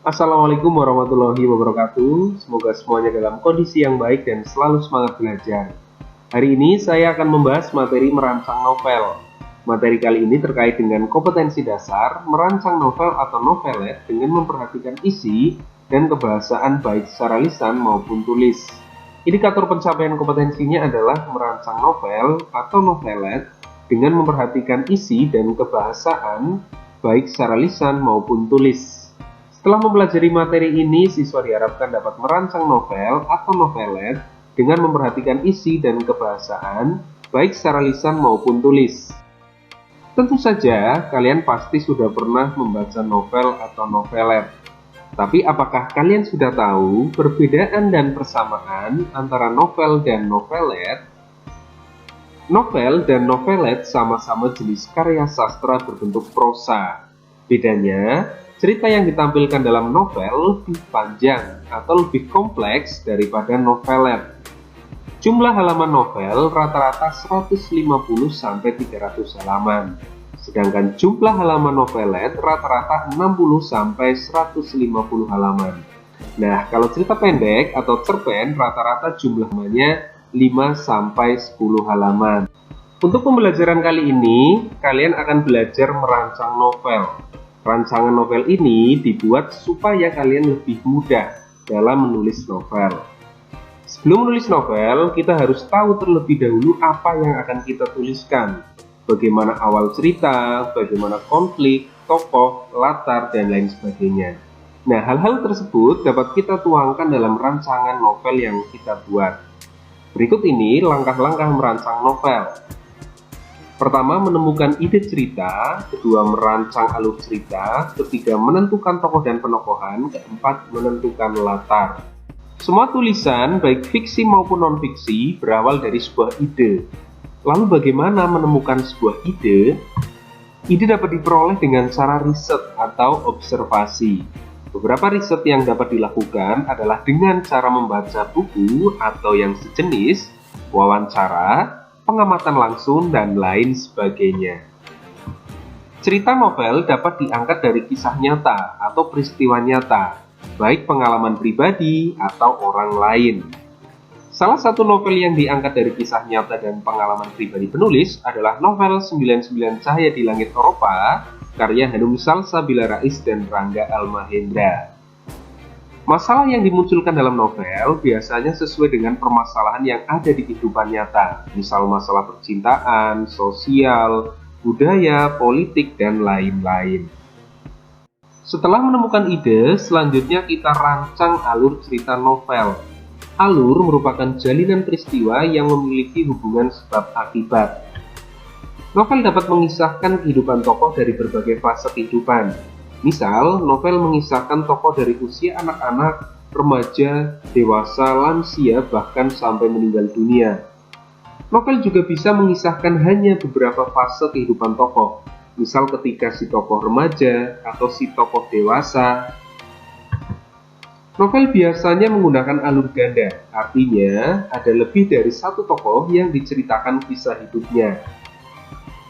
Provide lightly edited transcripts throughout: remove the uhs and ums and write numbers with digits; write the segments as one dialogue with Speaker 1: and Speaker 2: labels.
Speaker 1: Assalamualaikum warahmatullahi wabarakatuh. Semoga semuanya dalam kondisi yang baik dan selalu semangat belajar. Hari ini saya akan membahas materi merancang novel. Materi kali ini terkait dengan kompetensi dasar merancang novel atau novelet dengan memperhatikan isi dan kebahasaan baik secara lisan maupun tulis. Indikator pencapaian kompetensinya adalah merancang novel atau novelet dengan memperhatikan isi dan kebahasaan baik secara lisan maupun tulis. Setelah mempelajari materi ini, siswa diharapkan dapat merancang novel atau novelet dengan memperhatikan isi dan kebahasaan, baik secara lisan maupun tulis. Tentu saja, kalian pasti sudah pernah membaca novel atau novelet. Tapi apakah kalian sudah tahu perbedaan dan persamaan antara novel dan novelet? Novel dan novelet sama-sama jenis karya sastra berbentuk prosa. Bedanya, cerita yang ditampilkan dalam novel lebih panjang atau lebih kompleks daripada novelet. Jumlah halaman novel rata-rata 150-300 halaman, sedangkan jumlah halaman novelet rata-rata 60-150 halaman. Nah, kalau cerita pendek atau cerpen rata-rata jumlahnya 5-10 halaman. Untuk pembelajaran kali ini, kalian akan belajar merancang novel. Rancangan novel ini dibuat supaya kalian lebih mudah dalam menulis novel. Sebelum menulis novel, kita harus tahu terlebih dahulu apa yang akan kita tuliskan. Bagaimana awal cerita, bagaimana konflik, tokoh, latar, dan lain sebagainya. Nah, hal-hal tersebut dapat kita tuangkan dalam rancangan novel yang kita buat. Berikut ini langkah-langkah merancang novel. Pertama, menemukan ide cerita. Kedua, merancang alur cerita. Ketiga, menentukan tokoh dan penokohan. Keempat, menentukan latar. Semua tulisan, baik fiksi maupun non-fiksi, berawal dari sebuah ide. Lalu bagaimana menemukan sebuah ide? Ide dapat diperoleh dengan cara riset atau observasi. Beberapa riset yang dapat dilakukan adalah dengan cara membaca buku atau yang sejenis, wawancara, pengamatan langsung, dan lain sebagainya. Cerita novel dapat diangkat dari kisah nyata atau peristiwa nyata, baik pengalaman pribadi atau orang lain. Salah satu novel yang diangkat dari kisah nyata dan pengalaman pribadi penulis adalah novel 99 Cahaya di Langit Eropa, karya Hanum Salsabila Rais dan Rangga Almahendra. Masalah yang dimunculkan dalam novel biasanya sesuai dengan permasalahan yang ada di kehidupan nyata, misal masalah percintaan, sosial, budaya, politik, dan lain-lain. Setelah menemukan ide, selanjutnya kita rancang alur cerita novel. Alur merupakan jalinan peristiwa yang memiliki hubungan sebab akibat. Novel dapat mengisahkan kehidupan tokoh dari berbagai fase kehidupan. Misal, novel mengisahkan tokoh dari usia anak-anak, remaja, dewasa, lansia, bahkan sampai meninggal dunia. Novel juga bisa mengisahkan hanya beberapa fase kehidupan tokoh, misal ketika si tokoh remaja atau si tokoh dewasa. Novel biasanya menggunakan alur ganda, artinya ada lebih dari satu tokoh yang diceritakan kisah hidupnya.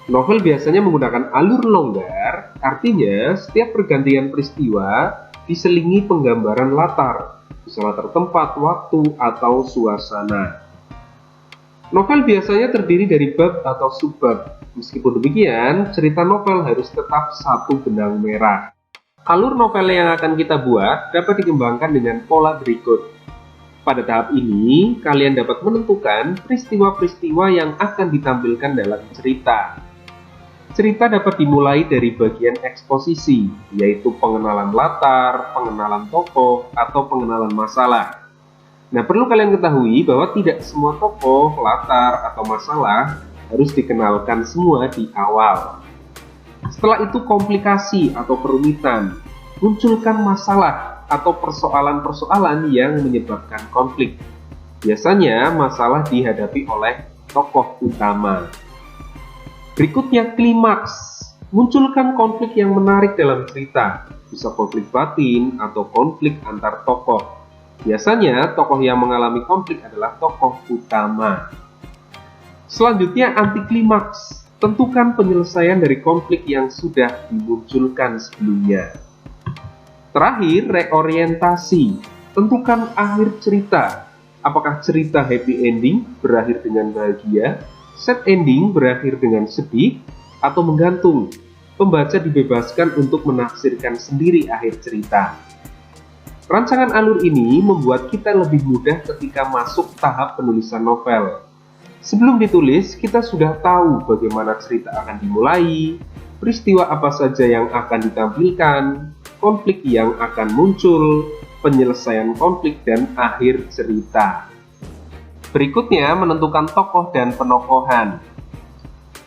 Speaker 1: Novel biasanya menggunakan alur longgar, artinya setiap pergantian peristiwa diselingi penggambaran latar, bisa latar tempat, waktu, atau suasana. Novel biasanya terdiri dari bab atau subbab. Meskipun demikian, cerita novel harus tetap satu benang merah. Alur novel yang akan kita buat dapat dikembangkan dengan pola berikut. Pada tahap ini, kalian dapat menentukan peristiwa-peristiwa yang akan ditampilkan dalam cerita. Cerita dapat dimulai dari bagian eksposisi, yaitu pengenalan latar, pengenalan tokoh, atau pengenalan masalah. Nah, perlu kalian ketahui bahwa tidak semua tokoh, latar, atau masalah harus dikenalkan semua di awal. Setelah itu komplikasi atau kerumitan, munculkan masalah atau persoalan-persoalan yang menyebabkan konflik. Biasanya masalah dihadapi oleh tokoh utama. Berikutnya klimaks, munculkan konflik yang menarik dalam cerita, bisa konflik batin atau konflik antar tokoh. Biasanya tokoh yang mengalami konflik adalah tokoh utama. Selanjutnya antiklimaks, tentukan penyelesaian dari konflik yang sudah dimunculkan sebelumnya. Terakhir, reorientasi. Tentukan akhir cerita. Apakah cerita happy ending berakhir dengan bahagia, sad ending berakhir dengan sedih, atau menggantung? Pembaca dibebaskan untuk menafsirkan sendiri akhir cerita. Rancangan alur ini membuat kita lebih mudah ketika masuk tahap penulisan novel. Sebelum ditulis, kita sudah tahu bagaimana cerita akan dimulai, peristiwa apa saja yang akan ditampilkan, konflik yang akan muncul, penyelesaian konflik, dan akhir cerita. Berikutnya, menentukan tokoh dan penokohan.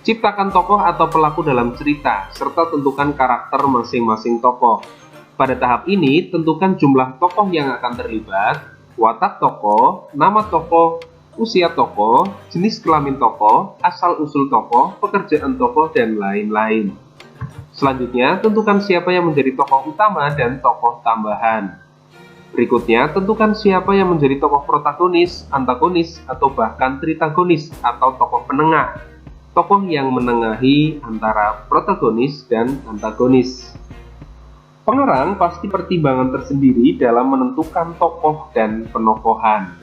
Speaker 1: Ciptakan tokoh atau pelaku dalam cerita, serta tentukan karakter masing-masing tokoh. Pada tahap ini, tentukan jumlah tokoh yang akan terlibat, watak tokoh, nama tokoh, usia tokoh, jenis kelamin tokoh, asal-usul tokoh, pekerjaan tokoh, dan lain-lain. Selanjutnya, tentukan siapa yang menjadi tokoh utama dan tokoh tambahan. Berikutnya, tentukan siapa yang menjadi tokoh protagonis, antagonis, atau bahkan tritagonis atau tokoh penengah. Tokoh yang menengahi antara protagonis dan antagonis. Pengarang pasti pertimbangan tersendiri dalam menentukan tokoh dan penokohan.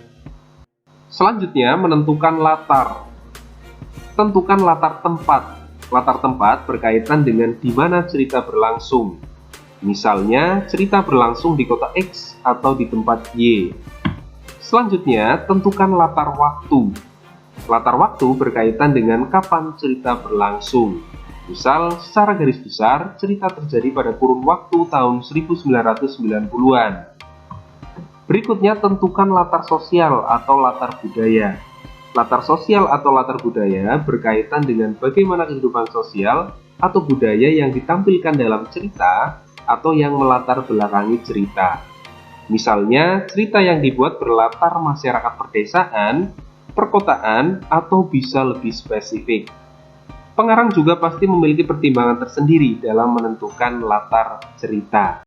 Speaker 1: Selanjutnya, menentukan latar. Tentukan latar tempat. Latar tempat berkaitan dengan di mana cerita berlangsung. Misalnya, cerita berlangsung di kota X atau di tempat Y. Selanjutnya, tentukan latar waktu. Latar waktu berkaitan dengan kapan cerita berlangsung. Misal, secara garis besar, cerita terjadi pada kurun waktu tahun 1990-an. Berikutnya, tentukan latar sosial atau latar budaya. Latar sosial atau latar budaya berkaitan dengan bagaimana kehidupan sosial atau budaya yang ditampilkan dalam cerita atau yang melatar belakangi cerita. Misalnya, cerita yang dibuat berlatar masyarakat pedesaan, perkotaan, atau bisa lebih spesifik. Pengarang juga pasti memiliki pertimbangan tersendiri dalam menentukan latar cerita.